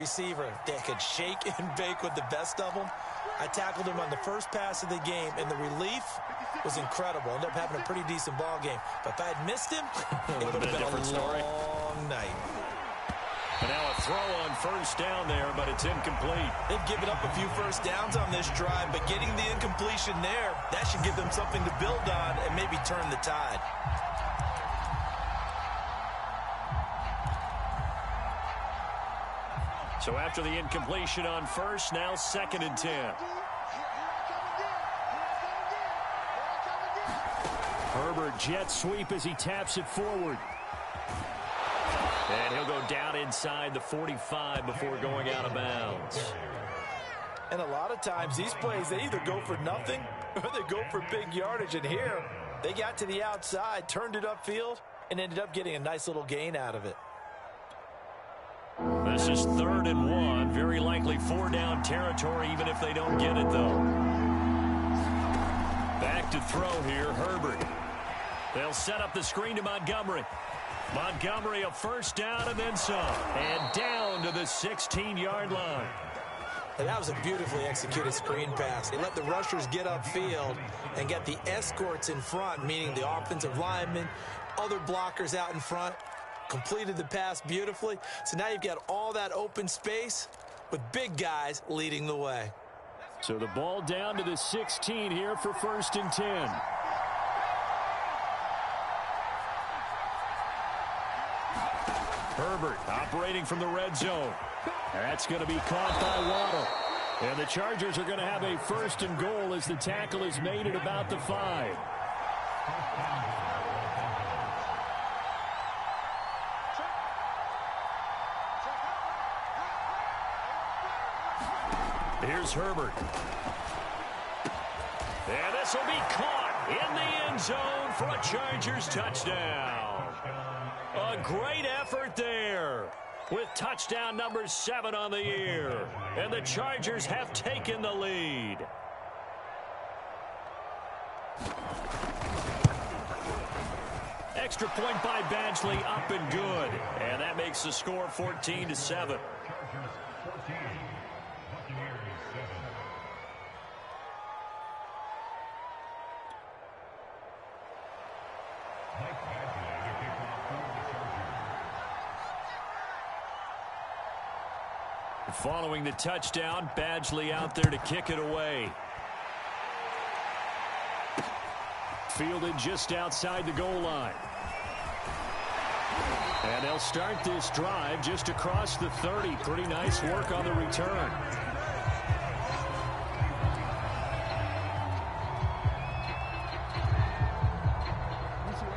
Receiver that could shake and bake with the best of them. I tackled him on the first pass of the game, and the relief was incredible. Ended up having a pretty decent ball game. But if I had missed him, it would have been a different story. Long night. And now a throw on first down there, but it's incomplete. They've given up a few first downs on this drive, but getting the incompletion there, that should give them something to build on and maybe turn the tide. So after the incompletion on first, now 2nd and 10. Herbert jet sweep as he taps it forward. And he'll go down inside the 45 before going out of bounds. And a lot of times these plays, they either go for nothing or they go for big yardage. And here, they got to the outside, turned it upfield, and ended up getting a nice little gain out of it. This is 3rd and 1. Very likely 4-down territory, even if they don't get it, though. Back to throw here, Herbert. They'll set up the screen to Montgomery. Montgomery a first down and then some. And down to the 16-yard line. And that was a beautifully executed screen pass. They let the rushers get upfield and get the escorts in front, meaning the offensive linemen, other blockers out in front. Completed the pass beautifully. So now you've got all that open space with big guys leading the way. So the ball down to the 16 here for 1st and 10. Herbert operating from the red zone. That's going to be caught by Waddle. And the Chargers are going to have a 1st and goal as the tackle is made at about the 5. Here's Herbert. And this will be caught in the end zone for a Chargers touchdown. A great effort there with touchdown number 7 on the year. And the Chargers have taken the lead. Extra point by Badgley, up and good. And that makes the score 14-7. Following the touchdown, Badgley out there to kick it away. Fielded just outside the goal line. And they'll start this drive just across the 30. Pretty nice work on the return.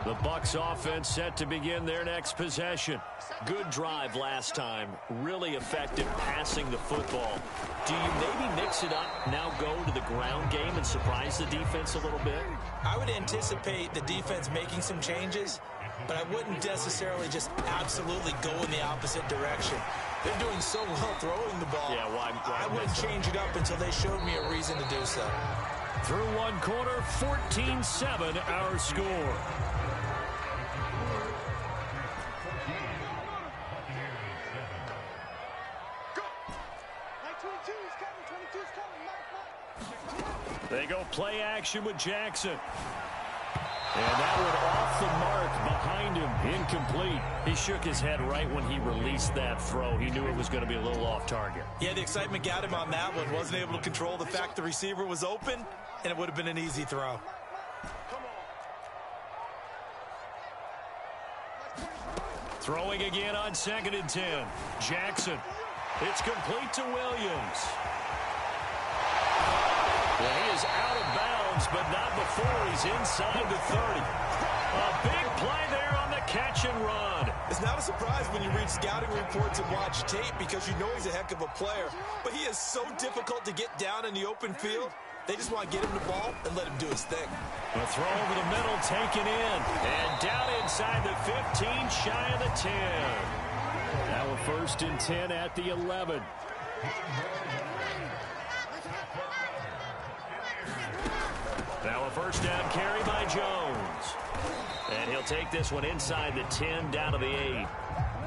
The Bucs offense set to begin their next possession. Good drive last time. Really effective passing the football. Do you maybe mix it up, now go to the ground game and surprise the defense a little bit? I would anticipate the defense making some changes, but I wouldn't necessarily just absolutely go in the opposite direction. They're doing so well throwing the ball. Yeah, why I wouldn't change it up until they showed me a reason to do so. Through one quarter, 14-7 our score. They go play action with Jackson. And that one off the mark behind him. Incomplete. He shook his head right when he released that throw. He knew it was going to be a little off target. Yeah, the excitement got him on that one. Wasn't able to control the fact the receiver was open, and it would have been an easy throw. Throwing again on 2nd and 10. Jackson. It's complete to Williams. Well, he is out of bounds, but not before he's inside the 30. A big play there on the catch and run. It's not a surprise when you read scouting reports and watch tape because you know he's a heck of a player. But he is so difficult to get down in the open field. They just want to get him the ball and let him do his thing. A throw over the middle taken in. And down inside the 15, shy of the 10. Now a 1st and 10 at the 11. Now a first down carry by Jones. And he'll take this one inside the 10 down to the 8.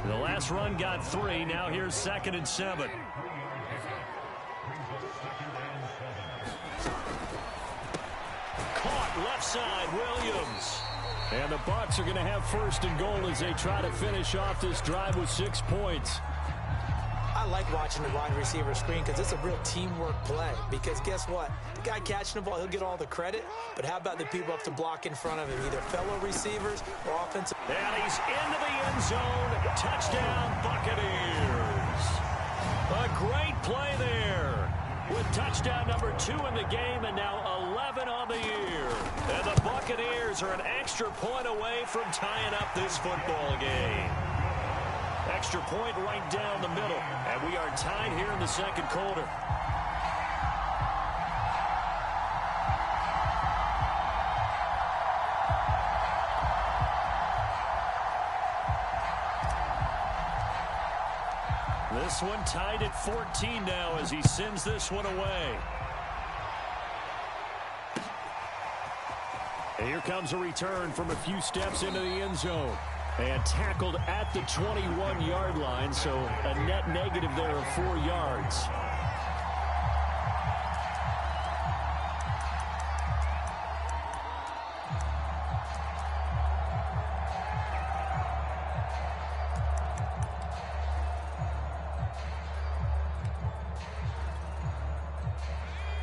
The last run got 3. Now here's 2nd and 7. Caught left side, Williams. And the Bucs are going to have 1st and goal as they try to finish off this drive with 6 points. I like watching the wide receiver screen because it's a real teamwork play. Because guess what? The guy catching the ball, he'll get all the credit. But how about the people up to block in front of him, either fellow receivers or offensive? And he's into the end zone. Touchdown, Buccaneers. A great play there with touchdown number 2 in the game and now 11 on the year. And the Buccaneers are an extra point away from tying up this football game. Extra point right down the middle. And we are tied here in the 2nd quarter. This one tied at 14 now as he sends this one away. And here comes a return from a few steps into the end zone. And tackled at the 21-yard line, so a net negative there of 4 yards.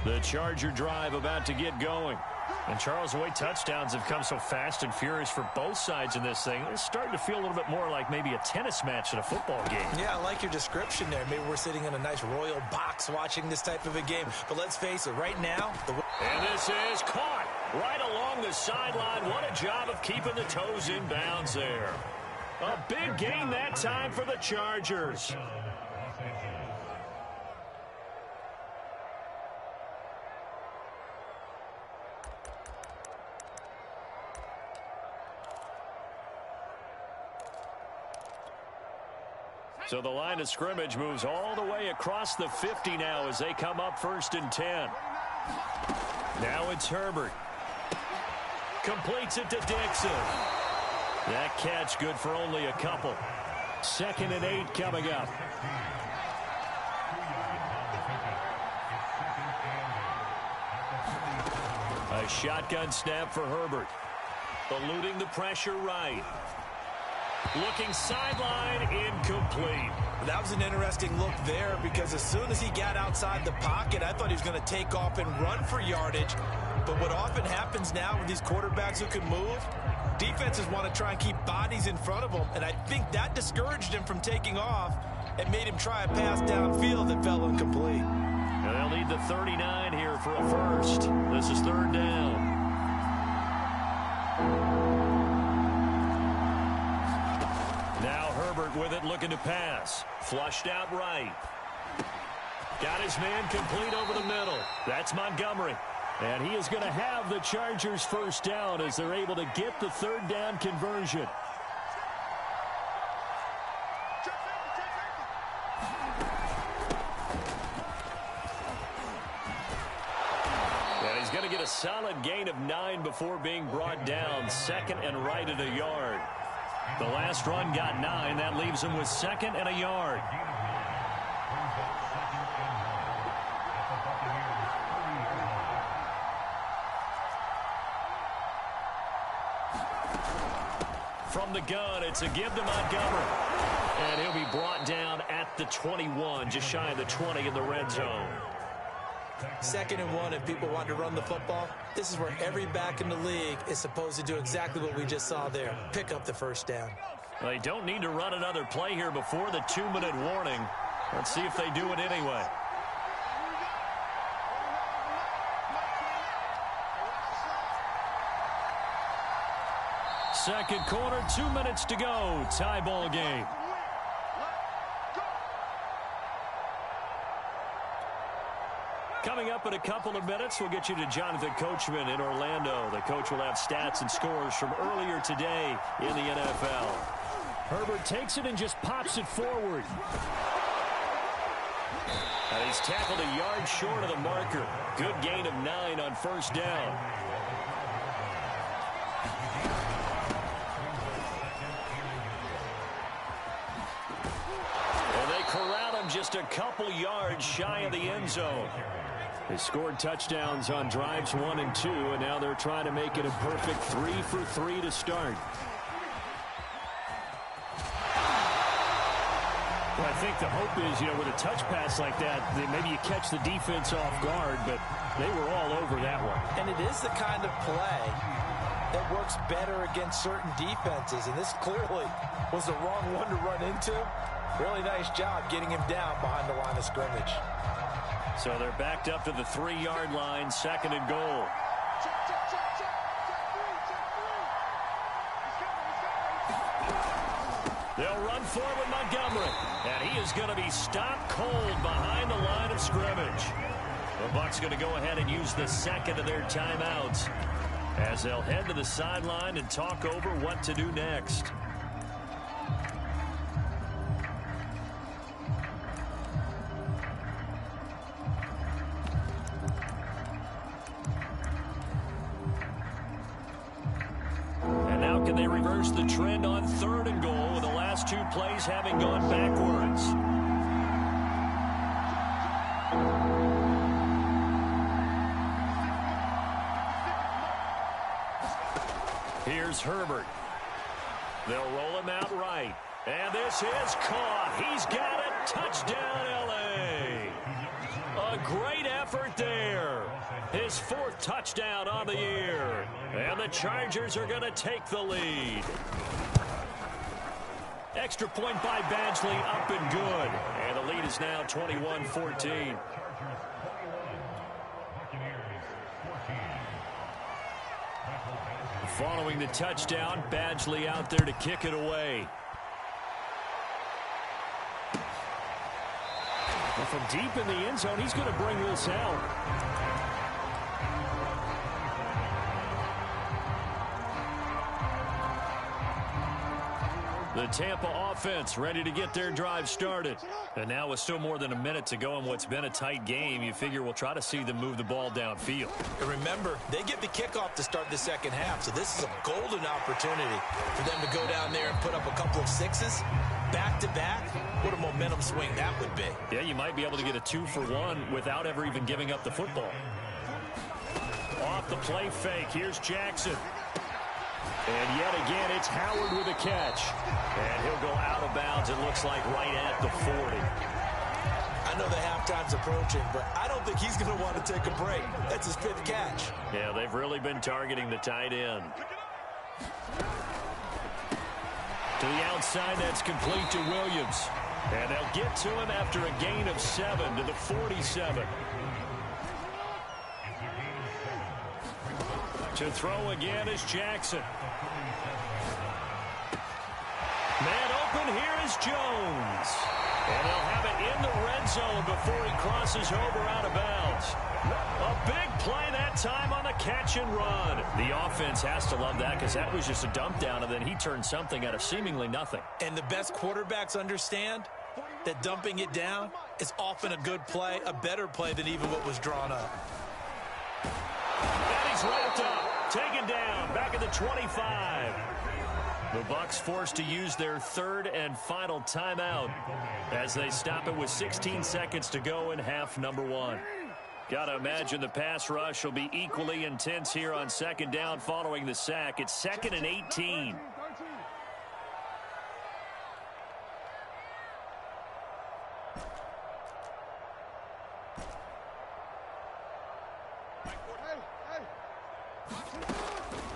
The Charger drive about to get going. And Charles, the way touchdowns have come so fast and furious for both sides in this thing, it's starting to feel a little bit more like maybe a tennis match in a football game. Yeah, I like your description there. Maybe we're sitting in a nice royal box watching this type of a game. But let's face it, right now... And this is caught right along the sideline. What a job of keeping the toes in bounds there. A big gain that time for the Chargers. So the line of scrimmage moves all the way across the 50 now as they come up 1st and 10. Now it's Herbert. Completes it to Dixon. That catch good for only a couple. 2nd and 8 coming up. A shotgun snap for Herbert. Eluding the pressure right. Looking sideline, incomplete. That was an interesting look there because as soon as he got outside the pocket, I thought he was going to take off and run for yardage. But what often happens now with these quarterbacks who can move, defenses want to try and keep bodies in front of them, and I think that discouraged him from taking off and made him try a pass downfield that fell incomplete. And they'll need the 39 here for a 1st. This is 3rd down. Now Herbert with it, looking to pass. Flushed out right. Got his man complete over the middle. That's Montgomery. And he is going to have the Chargers 1st down as they're able to get the 3rd down conversion. And he's going to get a solid gain of 9 before being brought down. 2nd and right at a yard. The last run got 9. That leaves him with 2nd and a yard. From the gun, it's a give to Montgomery. And he'll be brought down at the 21, just shy of the 20 in the red zone. 2nd and 1, if people want to run the football, this is where every back in the league is supposed to do exactly what we just saw there. Pick up the 1st down. Well, they don't need to run another play here before the 2-minute warning. Let's see if they do it anyway. Second quarter, 2 minutes to go. Tie ball game. Coming up in a couple of minutes, we'll get you to Jonathan Coachman in Orlando. The coach will have stats and scores from earlier today in the NFL. Herbert takes it and just pops it forward. And he's tackled a yard short of the marker. Good gain of 9 on 1st down. just a couple yards shy of the end zone. They scored touchdowns on drives 1 and 2, and now they're trying to make it a perfect 3 for 3 to start. Well, I think the hope is, with a touch pass like that, that maybe you catch the defense off guard, but they were all over that one. And it is the kind of play that works better against certain defenses, and this clearly was the wrong one to run into. Really nice job getting him down behind the line of scrimmage. So they're backed up to the 3-yard line, 2nd and goal. They'll run forward with Montgomery, and he is going to be stopped cold behind the line of scrimmage. The Bucs going to go ahead and use the second of their timeouts as they'll head to the sideline and talk over what to do next. Can they reverse the trend on 3rd and goal with the last 2 plays having gone backwards? Here's Herbert. They'll roll him out right. And this is caught. He's got it. Touchdown, L.A. A great effort there. His 4th touchdown on the year. And the Chargers are going to take the lead. Extra point by Badgley, up and good. And the lead is now 21-14. Following the touchdown, Badgley out there to kick it away. Well, from deep in the end zone, he's going to bring this out. The Tampa offense ready to get their drive started. And now with still more than a minute to go in what's been a tight game, you figure we'll try to see them move the ball downfield. And remember, they get the kickoff to start the second half, so this is a golden opportunity for them to go down there and put up a couple of 6s back-to-back. What a momentum swing that would be. Yeah, you might be able to get a 2-for-1 without ever even giving up the football. Off the play fake, here's Jackson. And yet again, it's Howard with a catch. And he'll go out of bounds, it looks like, right at the 40. I know the halftime's approaching, but I don't think he's going to want to take a break. That's his 5th catch. Yeah, they've really been targeting the tight end. To the outside, that's complete to Williams. And they'll get to him after a gain of 7 to the 47. To throw again is Jackson. Man open, here is Jones. And they'll have it in the red zone before he crosses over out of bounds. A big play that time on the catch and run. The offense has to love that because that was just a dump down, and then he turned something out of seemingly nothing. And the best quarterbacks understand that dumping it down is often a good play, a better play than even what was drawn up. And he's wrapped up, taken down, back at the 25. The Bucs forced to use their 3rd and final timeout as they stop it with 16 seconds to go in half number 1. Got to imagine the pass rush will be equally intense here on 2nd down following the sack. It's 2nd and 18.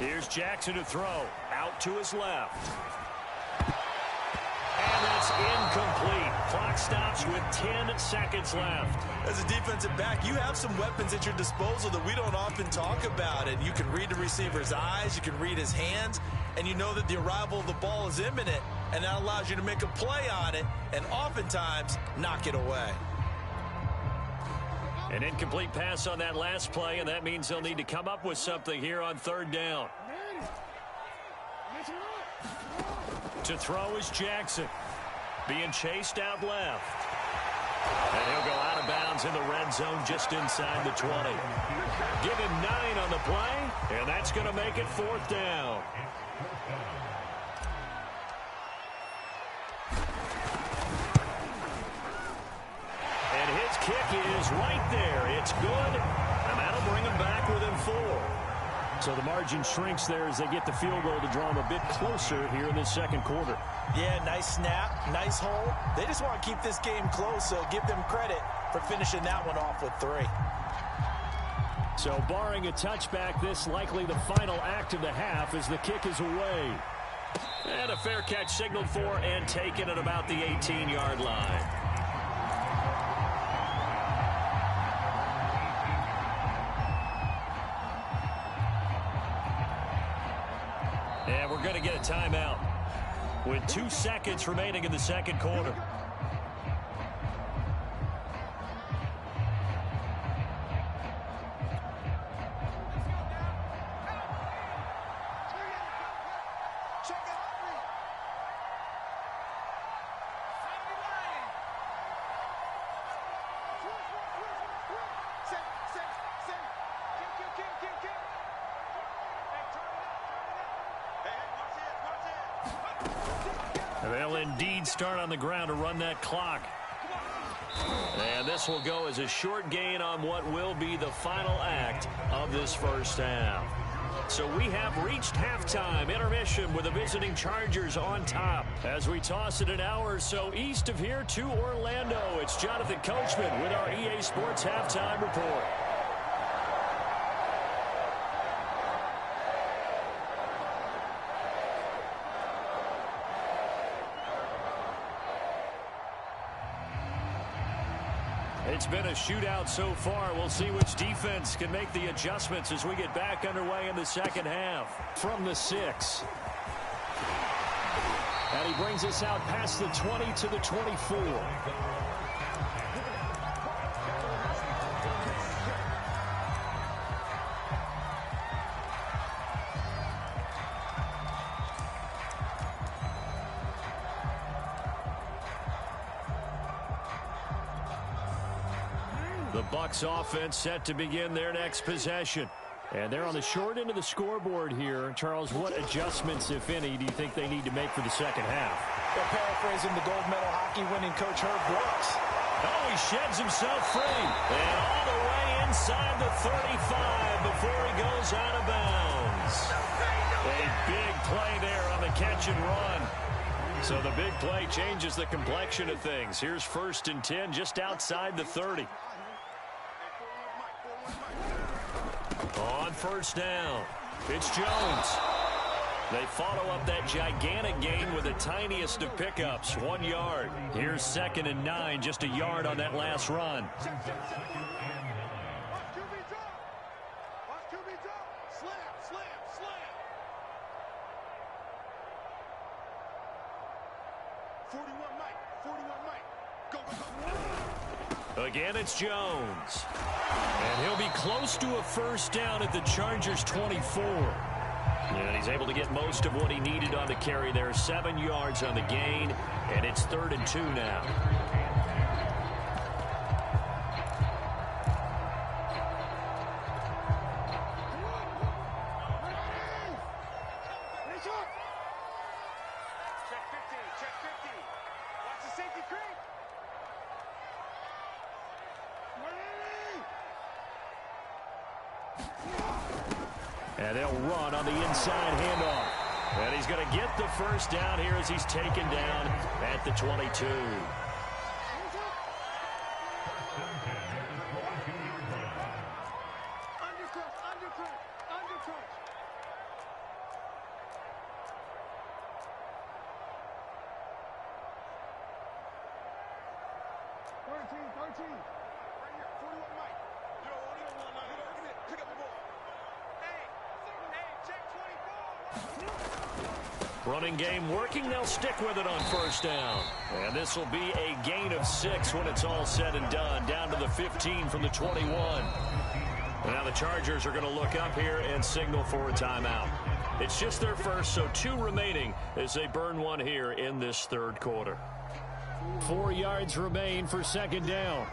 Here's Jackson to throw. Out to his left. And that's incomplete. Clock stops with 10 seconds left. As a defensive back, you have some weapons at your disposal that we don't often talk about. And you can read the receiver's eyes, you can read his hands, and you know that the arrival of the ball is imminent. And that allows you to make a play on it and oftentimes knock it away. An incomplete pass on that last play, and that means they'll need to come up with something here on 3rd down. To throw is Jackson. Being chased out left. And he'll go out of bounds in the red zone just inside the 20. Give him 9 on the play, and that's going to make it 4th down. kick is right there. It's good, and that'll bring them back within 4. So the margin shrinks there as they get the field goal to draw them a bit closer here in this second quarter. Yeah, nice snap, nice hole. They just want to keep this game close, so give them credit for finishing that one off with 3. So barring a touchback, this likely the final act of the half as the kick is away. And a fair catch signaled for and taken at about the 18-yard line. And we're going to get a timeout with 2 seconds remaining in the second quarter. They'll indeed start on the ground to run that clock. And this will go as a short gain on what will be the final act of this first half. So we have reached halftime, intermission with the visiting Chargers on top. As we toss it an hour or so east of here to Orlando, it's Jonathan Coachman with our EA Sports Halftime Report. It's been a shootout so far. We'll see which defense can make the adjustments as we get back underway in the second half. From the 6. And he brings us out past the 20 to the 24. The Bucs offense set to begin their next possession. And they're on the short end of the scoreboard here. Charles, what adjustments, if any, do you think they need to make for the second half? Well, paraphrasing the gold medal hockey winning coach Herb Brooks. Oh, he sheds himself free. And all the way inside the 35 before he goes out of bounds. A big play there on the catch and run. So the big play changes the complexion of things. Here's 1st and 10 just outside the 30. On first down, it's Jones. They follow up that gigantic gain with the tiniest of pickups, 1 yard. Here's 2nd and 9, just a yard on that last run. Again, it's Jones. And he'll be close to a first down at the Chargers' 24. And he's able to get most of what he needed on the carry there. 7 yards on the gain, and it's 3rd and 2 now. And they'll run on the inside handoff. And he's going to get the first down here as he's taken down at the 22. Running game working. They'll stick with it on first down. And this will be a gain of 6 when it's all said and done. Down to the 15 from the 21. And now the Chargers are going to look up here and signal for a timeout. It's just their first, so 2 remaining as they burn one here in this 3rd quarter. 4 yards remain for 2nd down.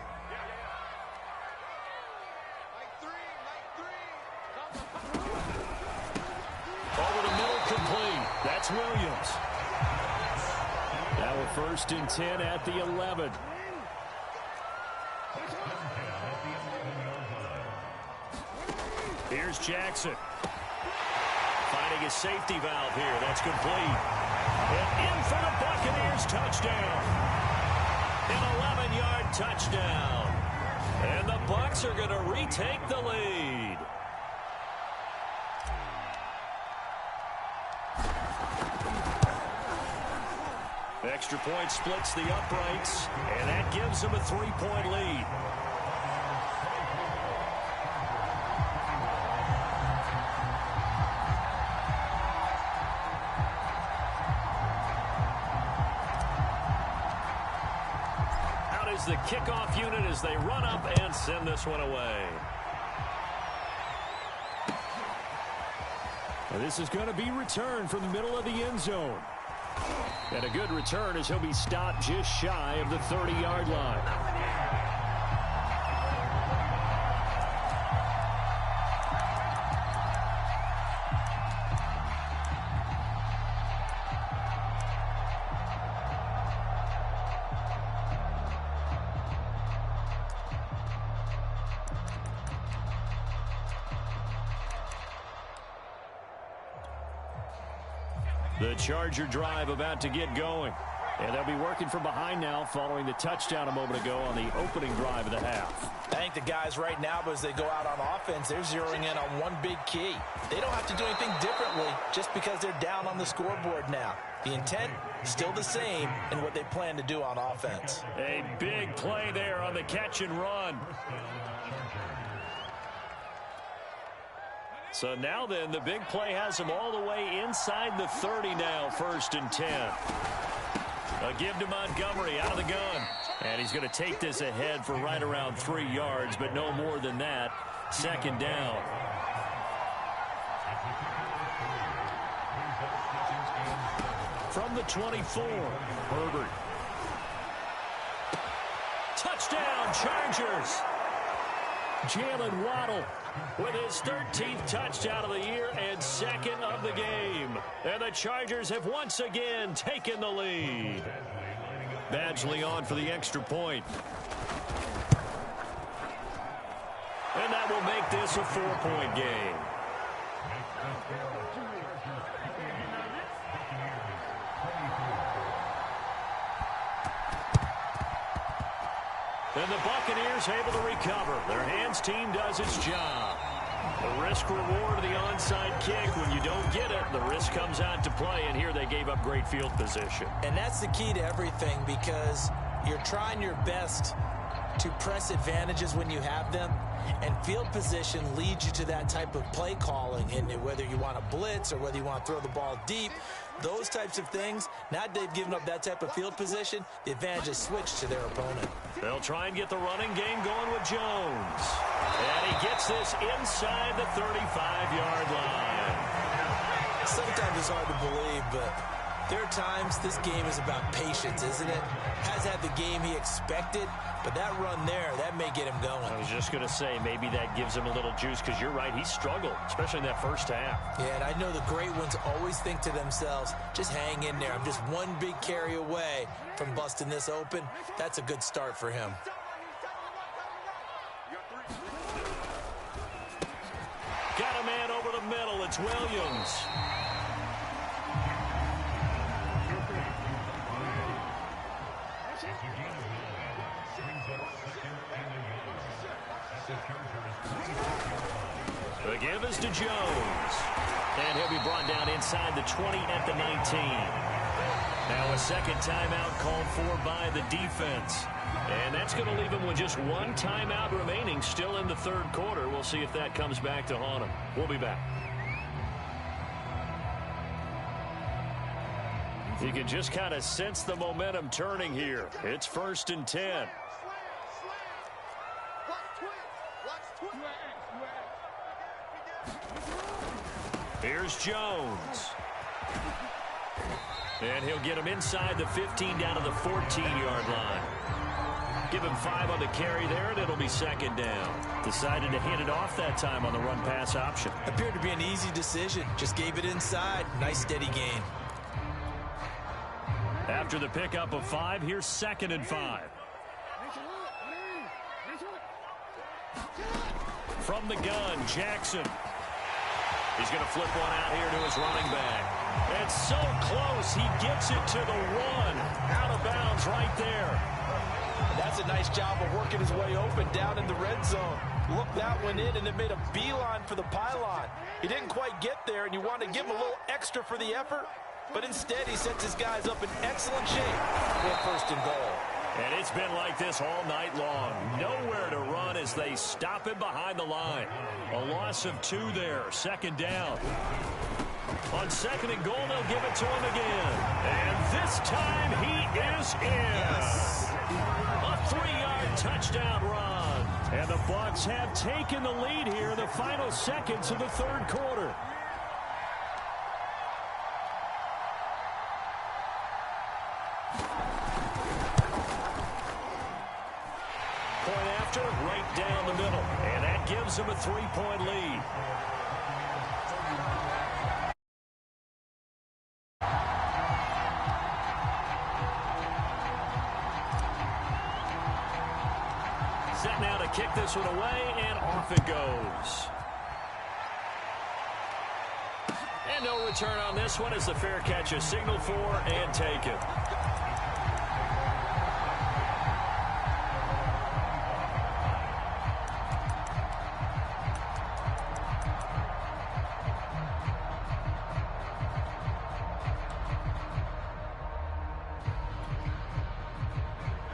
That's Williams. Now a 1st and 10 at the 11. Here's Jackson. Finding a safety valve here. That's complete. And in for the Buccaneers touchdown. An 11-yard touchdown. And the Bucs are going to retake the lead. Extra point splits the uprights, and that gives them a 3-point lead. Out is the kickoff unit as they run up and send this one away. Now this is going to be returned from the middle of the end zone. And a good return as he'll be stopped just shy of the 30-yard line. The Charger drive about to get going. And they'll be working from behind now following the touchdown a moment ago on the opening drive of the half. I think the guys right now, as they go out on offense, they're zeroing in on one big key. They don't have to do anything differently just because they're down on the scoreboard now. The intent is still the same in what they plan to do on offense. A big play there on the catch and run. So now then, the big play has them all the way inside the 30 now, 1st and 10. A give to Montgomery out of the gun. And he's going to take this ahead for right around 3 yards, but no more than that. 2nd down. From the 24, Herbert. Touchdown, Chargers. Jalen Waddle with his 13th touchdown of the year and 2nd of the game. And the Chargers have once again taken the lead. Badgley on for the extra point. And that will make this a 4-point game. And the Buccaneers able to recover. Their hands team does its job. The risk reward of the onside kick. When you don't get it, the risk comes out to play. And here they gave up great field position. And that's the key to everything, because you're trying your best to press advantages when you have them. And field position leads you to that type of play calling. And whether you want to blitz or whether you want to throw the ball deep, those types of things, now that they've given up that type of field position, the advantage is switched to their opponent. They'll try and get the running game going with Jones. And he gets this inside the 35-yard line. Sometimes it's hard to believe, but there are times this game is about patience, isn't it? Has had the game he expected, but that run there, that may get him going. I was just going to say, maybe that gives him a little juice, because you're right, he struggled, especially in that first half. Yeah, and I know the great ones always think to themselves, just hang in there. I'm just one big carry away from busting this open. That's a good start for him. Got a man over the middle. It's Williams. The give is to Jones. And he'll be brought down inside the 20 at the 19. Now a second timeout called for by the defense. And that's going to leave him with just one timeout remaining still in the third quarter. We'll see if that comes back to haunt him. We'll be back. You can just kind of sense the momentum turning here. It's 1st and 10. Here's Jones. And he'll get him inside the 15 down to the 14-yard line. Give him 5 on the carry there, and it'll be 2nd down. Decided to hand it off that time on the run-pass option. Appeared to be an easy decision. Just gave it inside. Nice steady gain. After the pickup of 5, here's 2nd and 5. From the gun, Jackson. He's going to flip one out here to his running back. It's so close. He gets it to the 1. Out of bounds right there. That's a nice job of working his way open down in the red zone. Looked that one in and it made a beeline for the pylon. He didn't quite get there, and you want to give him a little extra for the effort, but instead he sets his guys up in excellent shape for a 1st and goal. And it's been like this all night long. Nowhere to run as they stop him behind the line. A loss of 2 there. 2nd down. On 2nd and goal, they'll give it to him again. And this time he is in. Yes. A 3-yard touchdown run. And the Bucs have taken the lead here in the final seconds of the 3rd quarter. Point after, right down the middle. And that gives them a 3-point lead. Set now to kick this one away, and off it goes. And no return on this one as the fair catch is signaled for and taken.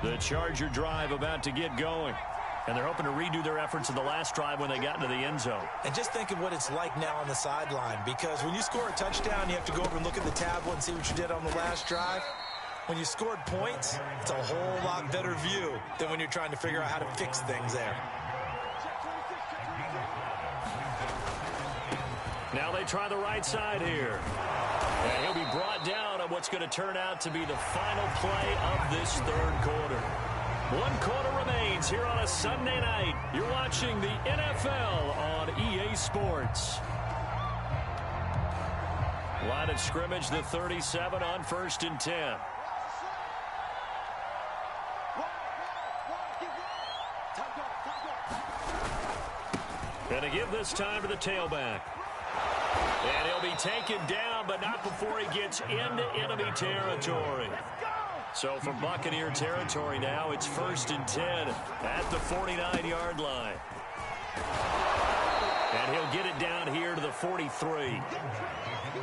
The Charger drive about to get going. And they're hoping to redo their efforts in the last drive when they got into the end zone. And just think of what it's like now on the sideline, because when you score a touchdown, you have to go over and look at the tablet and see what you did on the last drive. When you scored points, it's a whole lot better view than when you're trying to figure out how to fix things there. Now they try the right side here. And he'll be brought down on what's going to turn out to be the final play of this 3rd quarter. 1 quarter remains here on a Sunday night. You're watching the NFL on EA Sports. Line of scrimmage, the 37 on 1st and 10. And a give this time to the tailback. And he'll be taken down, but not before he gets into enemy territory. So from Buccaneer territory now, it's 1st and 10 at the 49-yard line. And he'll get it down here to the 43.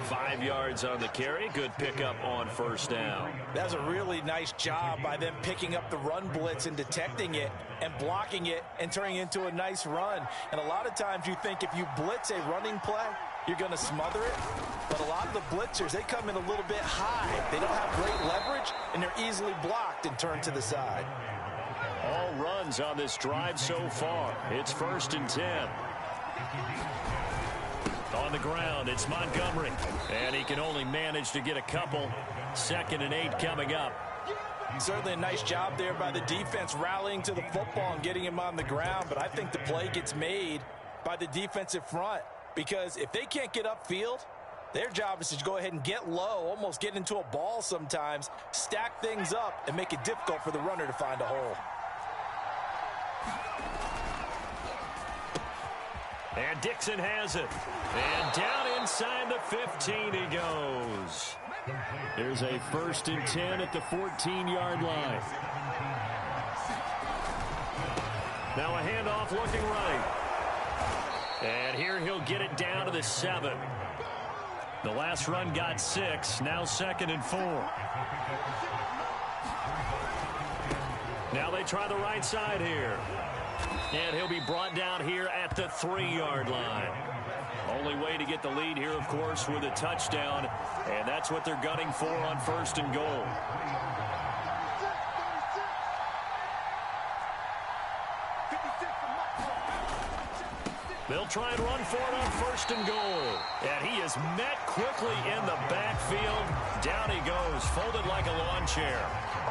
5 yards on the carry. Good pickup on 1st down. That's a really nice job by them picking up the run blitz and detecting it and blocking it and turning it into a nice run. And a lot of times you think if you blitz a running play, you're going to smother it. But a lot of the blitzers, they come in a little bit high. They don't have great leverage, and they're easily blocked and turned to the side. All runs on this drive so far. It's 1st and 10. On the ground, it's Montgomery. And he can only manage to get a couple. 2nd and 8 coming up. Certainly a nice job there by the defense rallying to the football and getting him on the ground. But I think the play gets made by the defensive front. Because if they can't get upfield, their job is to go ahead and get low, almost get into a ball sometimes, stack things up, and make it difficult for the runner to find a hole. And Dixon has it. And down inside the 15 he goes. There's a 1st and 10 at the 14-yard line. Now a handoff looking right. And here he'll get it down to the 7. The last run got 6. Now 2nd and 4. Now they try the right side here. And he'll be brought down here at the 3-yard line. Only way to get the lead here, of course, with a touchdown. And that's what they're gunning for on 1st and goal. They'll try and run for it on 1st and goal. And he is met quickly in the backfield. Down he goes, folded like a lawn chair.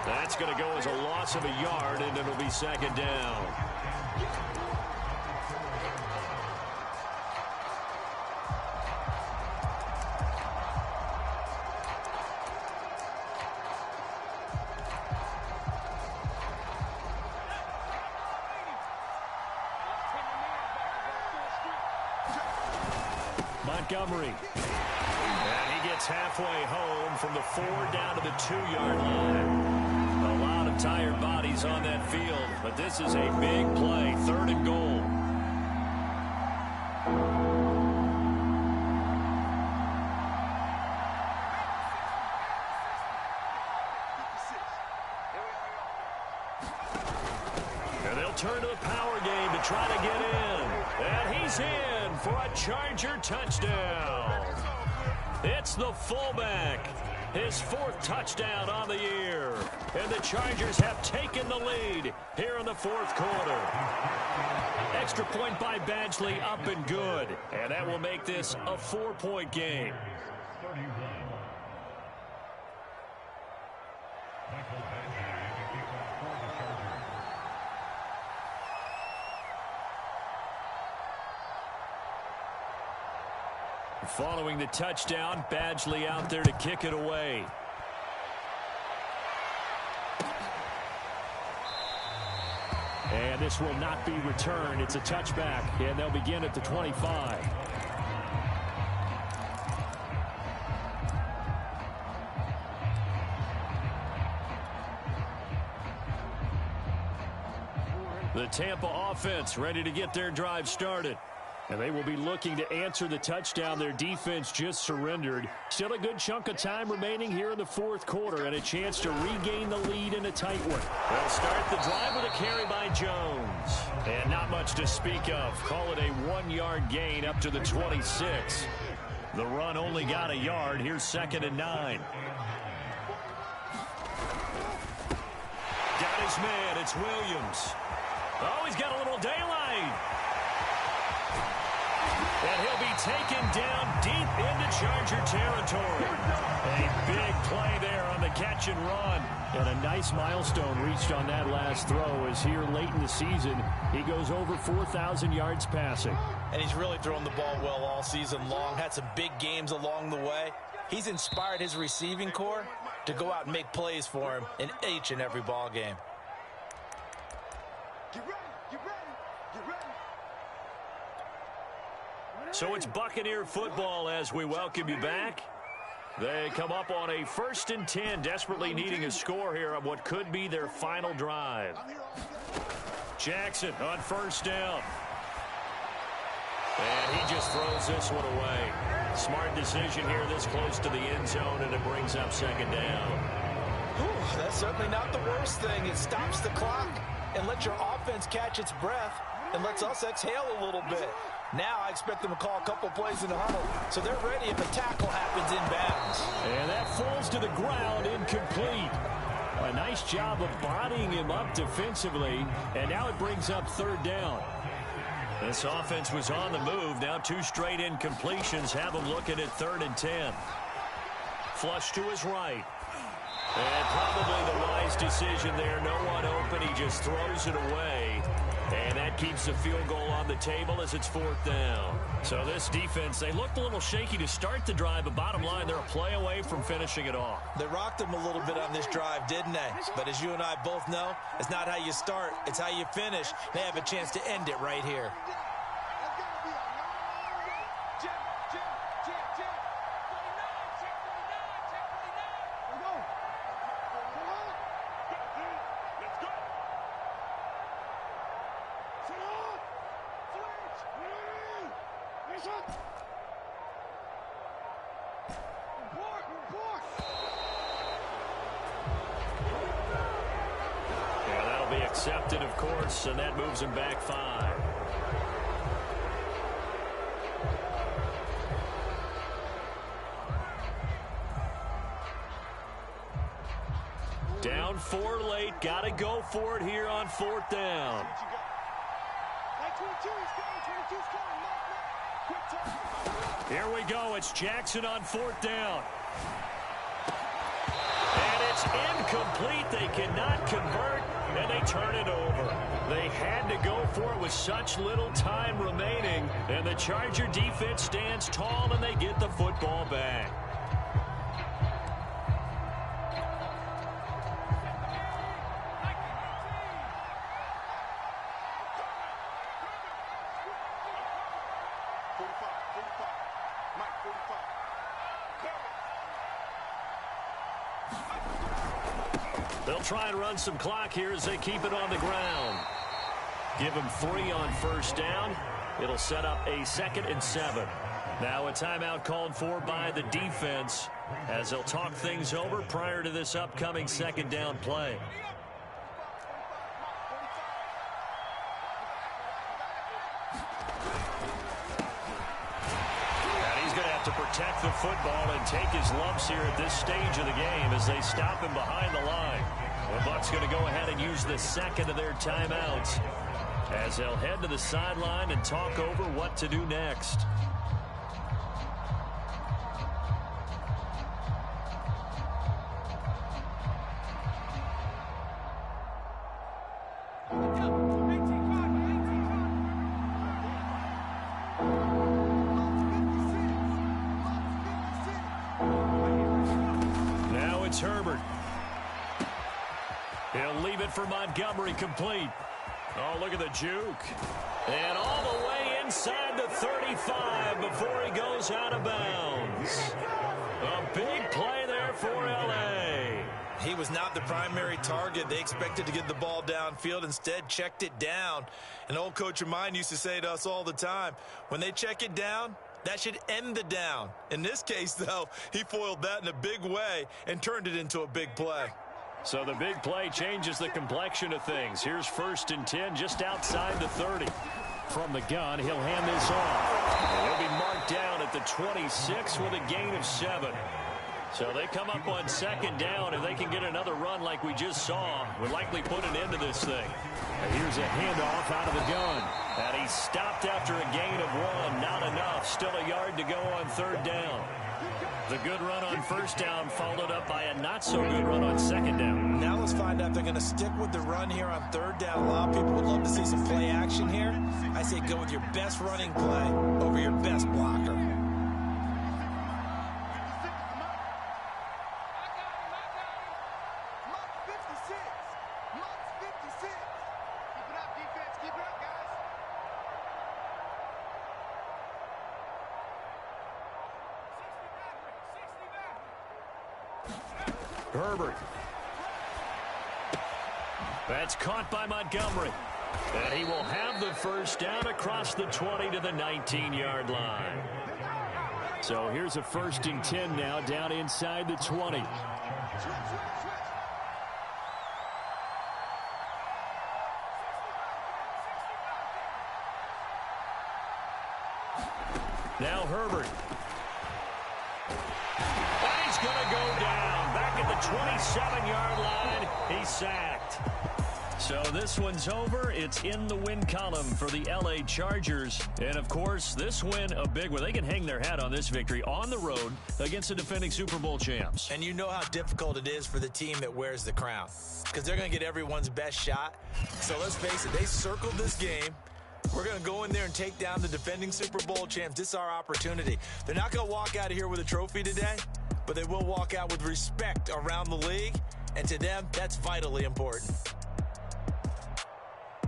That's going to go as a loss of a yard, and it'll be 2nd down. Montgomery. And he gets halfway home from the 4 down to the 2-yard line. A lot of tired bodies on that field, but this is a big play, 3rd and goal. And they'll turn to the power game to try to get in. And he's in for a Charger touchdown. It's the fullback. His 4th touchdown on the year. And the Chargers have taken the lead here in the 4th quarter. Extra point by Badgley, up and good. And that will make this a 4-point game. Following the touchdown, Badgley out there to kick it away. And this will not be returned. It's a touchback, and they'll begin at the 25. The Tampa offense ready to get their drive started. And they will be looking to answer the touchdown their defense just surrendered. Still a good chunk of time remaining here in the 4th quarter and a chance to regain the lead in a tight one. They'll start the drive with a carry by Jones. And not much to speak of. Call it a 1-yard gain up to the 26. The run only got a yard. Here's 2nd and 9. Got his man. It's Williams. Oh, he's got a little daylight. And he'll be taken down deep into Charger territory. A big play there on the catch and run. And a nice milestone reached on that last throw as here late in the season, he goes over 4,000 yards passing. And he's really thrown the ball well all season long. Had some big games along the way. He's inspired his receiving corps to go out and make plays for him in each and every ball game. So it's Buccaneer football as we welcome you back. They come up on a 1st and 10, desperately needing a score here on what could be their final drive. Jackson on 1st down. And he just throws this one away. Smart decision here this close to the end zone, and it brings up 2nd down. Whew, that's certainly not the worst thing. It stops the clock and lets your offense catch its breath and lets us exhale a little bit. Now I expect them to call a couple plays in the huddle, so they're ready if a tackle happens inbounds. And that falls to the ground, incomplete. A nice job of bodying him up defensively, and now it brings up 3rd down. This offense was on the move. Now 2 straight incompletions have them looking at 3rd and 10. Flush to his right. And probably the wise decision there. No one open. He just throws it away. And that keeps the field goal on the table as it's 4th down. So this defense, they looked a little shaky to start the drive, but bottom line, they're a play away from finishing it off. They rocked them a little bit on this drive, didn't they? But as you and I both know, it's not how you start, it's how you finish. They have a chance to end it right here. Accepted, of course, and that moves him back 5. Down 4 late, got to go for it here on 4th down. Here we go, it's Jackson on 4th down. And it's incomplete, they cannot convert. And they turn it over. They had to go for it with such little time remaining. And the Charger defense stands tall, and they get the football back. They'll try and run some clock here as they keep it on the ground. Give them 3 on first down. It'll set up a 2nd and 7. Now a timeout called for by the defense as they'll talk things over prior to this upcoming 2nd down play. And he's going to have to protect the football and take his lumps here at this stage of the game as they stop him behind the line. The Bucs going to go ahead and use the 2nd of their timeouts as they'll head to the sideline and talk over what to do next. Now it's Herbert. He'll leave it for Montgomery, complete. Oh, look at the juke. And all the way inside the 35 before he goes out of bounds. A big play there for L.A. He was not the primary target. They expected to get the ball downfield. Instead, checked it down. An old coach of mine used to say to us all the time, when they check it down, that should end the down. In this case, though, he foiled that in a big way and turned it into a big play. So the big play changes the complexion of things. Here's 1st and 10 just outside the 30. From the gun, he'll hand this off. He'll be marked down at the 26 with a gain of 7. So they come up on 2nd down. If they can get another run like we just saw, would likely put an end to this thing. And here's a handoff out of the gun. And he stopped after a gain of 1. Not enough. Still a yard to go on 3rd down. The good run on 1st down followed up by a not-so-good run on 2nd down. Now let's find out if they're going to stick with the run here on 3rd down. A lot of people would love to see some play action here. I say go with your best running play over your best blocker. Herbert. That's caught by Montgomery. And he will have the 1st down across the 20 to the 19-yard line. So here's a 1st and 10 now down inside the 20. Now Herbert. And he's going to go down. Back at the 27-yard line. He's sacked. So this one's over. It's in the win column for the L.A. Chargers. And, of course, this win, a big one. They can hang their hat on this victory on the road against the defending Super Bowl champs. And you know how difficult it is for the team that wears the crown because they're going to get everyone's best shot. So let's face it, they circled this game. We're going to go in there and take down the defending Super Bowl champs. This is our opportunity. They're not going to walk out of here with a trophy today, but they will walk out with respect around the league. And to them, that's vitally important.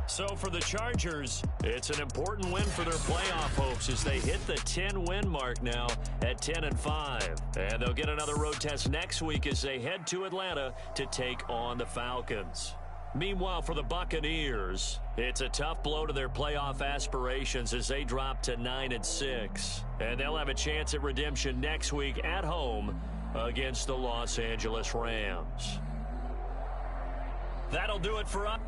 So for the Chargers, it's an important win for their playoff hopes as they hit the 10-win mark now at 10-5. And they'll get another road test next week as they head to Atlanta to take on the Falcons. Meanwhile, for the Buccaneers, it's a tough blow to their playoff aspirations as they drop to 9-6. And they'll have a chance at redemption next week at home against the Los Angeles Rams. That'll do it for us.